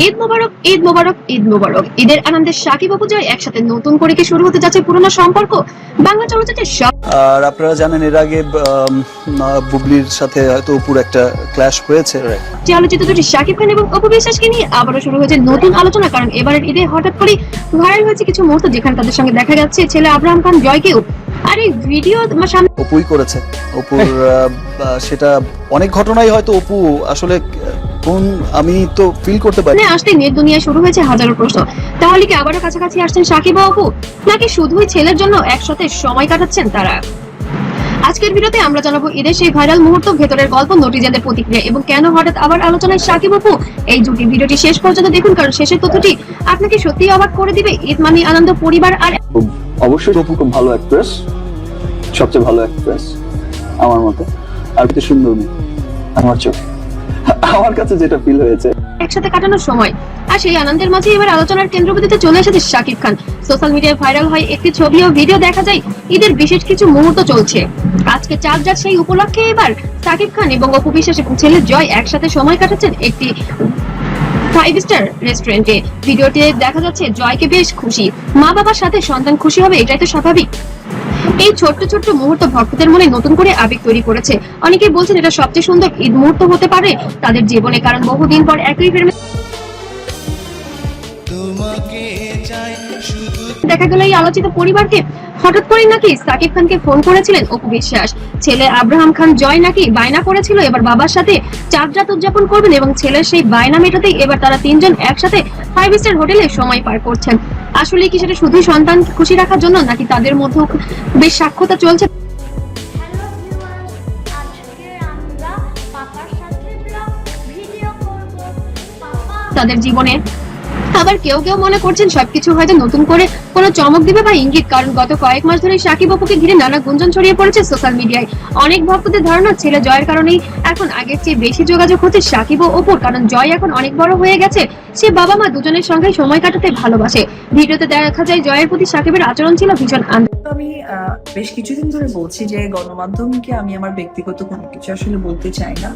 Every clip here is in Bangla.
ঈদ মোবারক, ঈদ মোবারক, ঈদ মোবারক। ঈদের আনন্দে শাকিব অপু জয় একসাথে নতুন করে কি শুরু হতে যাচ্ছে পুরনো সম্পর্ক? বাংলা চলচ্চিত্রের সব আর আপনারা জানেন এর আগে বুবলির সাথে হয়তো অপুর একটা ক্ল্যাশ হয়েছে। যে আলোচিত দুটি শাকিব খান এবং অপু বিশ্বাসকে নিয়ে আবারও শুরু হয়েছে নতুন আলোচনা, কারণ এবারের ঈদে হঠাৎ করে ভাইরাল হয়েছে কিছু মুহূর্ত যেখানে তাদের সঙ্গে দেখা যাচ্ছে ছেলে আব্রাহাম খান জয়কেও। আর এই ভিডিও সামনে অপুই করেছে। অপুর সেটা অনেক ঘটনাই হয়তো অপু আসলে কোন আমি তো ফিল করতে পারি। আসতে নেট দুনিয়া শুরু হয়েছে হাজারো প্রশ্ন। তাহলে কি আবারও কাছাকাছি আসছেন শাকিব ও অপু, নাকি শুধুই ছেলের জন্য একসাথে সময় কাটাচ্ছেন তারা? আজকের ভিডিওতে আমরা জানাবো ঈদের সেই ভাইরাল মুহূর্ত, ভেতরের গল্প, নটিজেনদের প্রতিক্রিয়া এবং কেন হঠাৎ আবার আলোচনায় শাকিব অপু। এই জুটি ভিডিওটি শেষ পর্যন্ত দেখুন, কারণ শেষের তথ্যটি আপনাকে সত্যিই অবাক করে দিবে। ঈদ মানে আনন্দ, পরিবার আর অবশ্যই অপু খুব ভালো অ্যাক্ট্রেস, সবচেয়ে ভালো অ্যাক্ট্রেস আমার মতে, আর কি সুন্দর মেয়ে আমার চোখ। আমার কাছে যেটা ফিল হয়েছে একসাথে কাটানোর সময়, আর সেই আনন্দের মাঝে এবার আলোচনার কেন্দ্রবিন্দুতে চলে এসেছে শাকিব খান। সোশ্যাল মিডিয়ায় ভাইরাল হয় একটি ছবি ও ভিডিও, দেখা যায় ঈদের বিশেষ কিছু মুহূর্ত চলছে। আজকে চাঁদ রাত, সেই উপলক্ষে এবার শাকিব খান এবং অপু বিশ্বাস এবং ছেলে জয় একসাথে সময় কাটাচ্ছেন একটি 5 স্টার রেস্টুরেন্টে। ভিডিওতে দেখা যাচ্ছে জয়কে বেশ খুশি, মা বাবার সাথে সন্তান খুশি হবে, এটাই তো স্বাভাবিক। এই ছোট্ট ছোট্ট মুহূর্ত ভক্তদের মনে নতুন করে আবেগ তৈরি করেছে। অনেকে বলছেন এটা সবচেয়ে সুন্দর ঈদ মুহূর্ত হতে পারে তাদের জীবনে, কারণ বহুদিন পর একই ফিল্মে দেখা গেল এই আলোচিত পরিবারকে। হঠাৎ করে নাকি সাকিব খানকে ফোন করেছিলেন অপু বিশ্বাস, ছেলে আব্রাহাম খান জয় নাকি বায়না করেছিল এবার বাবার সাথে চাঁদ রাত উদযাপন করবেন, এবং ছেলের সেই বায়না মেটাতেই এবার তারা তিনজন একসাথে 5 স্টার হোটেলে সময় পার করছেন। আসলে কি সেটা শুধুই সন্তান খুশি রাখার জন্য, নাকি তাদের মধ্যে বেশ সাক্ষাৎ চলছে? তাদের জীবনে আবার কেউ কেউ মনে করছেন সবকিছু হয়তো নতুন করে কোনো চমক দিবে বা ইঙ্গিত, কারণ গত কয়েক মাস ধরে শাকিব অপুকে ঘিরে নানা গুঞ্জন ছড়িয়ে পড়েছে সোশ্যাল মিডিয়ায়। অনেক ভক্তদের ধারণা ছেলে জয়ের কারণেই এখন আগের চেয়ে বেশি যোগাযোগ হচ্ছে শাকিব ও অপুর, কারণ জয় এখন অনেক বড় হয়ে গেছে, সে বাবা মা দুজনের সঙ্গে সময় কাটাতে ভালোবাসে। ভিডিওতে দেখা যায় জয়ের প্রতি শাকিবের আচরণ ছিল ভীষণ আমি বেশ কিছুদিন ধরে বলছি যে গণমাধ্যমকে আমি আমার ব্যক্তিগত কোনো কিছু আসলে বলতে চাই না।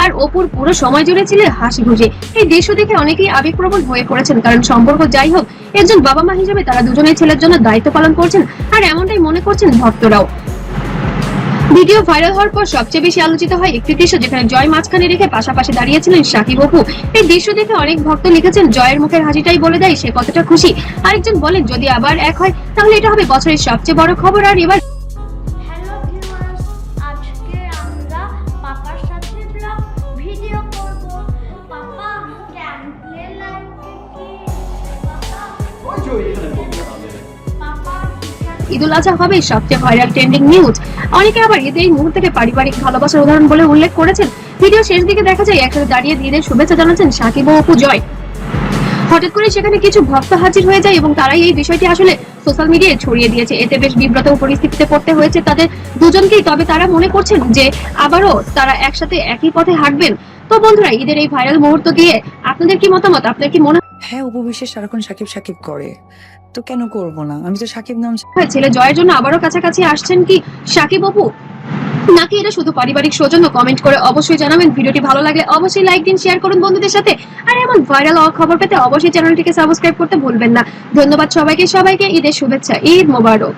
আর অপুর পুরো সময় জুড়ে ছিল হাসি খুশি। এই দৃশ্য দেখে অনেকেই আবেগপ্রবণ হয়ে পড়েছেন, কারণ সম্পর্ক যাই হোক, একজন বাবা মা হিসেবে তারা দুজনেই ছেলের জন্য দায়িত্ব পালন করছেন, আর এমনটাই মনে করছেন ভক্তরাও। ভিডিও ভাইরাল হওয়ার পর সবচেয়ে বেশি আলোচিত হয় একটি দৃশ্য, যেখানে জয় মাঝখানে রেখে পাশাপাশি দাঁড়িয়েছিলেন শাকিব অপু। এই দৃশ্য দেখে অনেক ভক্ত লিখেছেন জয়ের মুখের হাসিটাই বলে দেয় সে কতটা খুশি। আরেকজন বলেন যদি আবার এক হয় তাহলে এটা হবে বছরের সবচেয়ে বড় খবর। আর এবার ঈদুল আজহা হবে সবচেয়ে ভাইরাল ট্রেন্ডিং নিউজ। অনেকে আবার ঈদের এই মুহূর্তকে পারিবারিক ভালোবাসার উদাহরণ বলে উল্লেখ করেছেন। ভিডিও শেষ দিকে দেখা যায় একসাথে দাঁড়িয়ে ঈদের শুভেচ্ছা জানাচ্ছেন শাকিব ও অপু জয়। হঠাৎ করে সেখানে কিছু ভক্ত হাজির হয়ে যায় এবং তারাই এই বিষয়টি আসলে সোশ্যাল মিডিয়ায় ছড়িয়ে দিয়েছে। এতে বেশ বিব্রত পরিস্থিতিতে পড়তে হয়েছে তাদের দুজনকেই, তবে তারা মনে করছেন যে আবারও তারা একসাথে একই পথে হাঁটবেন। তো বন্ধুরা, ঈদের এই ভাইরাল মুহূর্ত দিয়ে আপনাদের কি মতামত? আপনার কি মনে হ্যাঁ, অপু বিশ্বাস সারাক্ষণ সাকিব সাকিব করে, তো কেন করবো না? আমি তো সাকিব নাম হয় ছেলে জয়ের জন্য আবারও কাছাকাছি আসছেন কি শাকিব অপু, নাকি এটা শুধু পারিবারিক সৌজন্য? কমেন্ট করে অবশ্যই জানাবেন। ভিডিওটি ভালো লাগলে অবশ্যই লাইক দিন, শেয়ার করুন বন্ধুদের সাথে। আর এমন ভাইরাল খবর পেতে অবশ্যই চ্যানেলটিকে সাবস্ক্রাইব করতে ভুলবেন না। ধন্যবাদ সবাইকে, ঈদের শুভেচ্ছা, ঈদ মোবারক।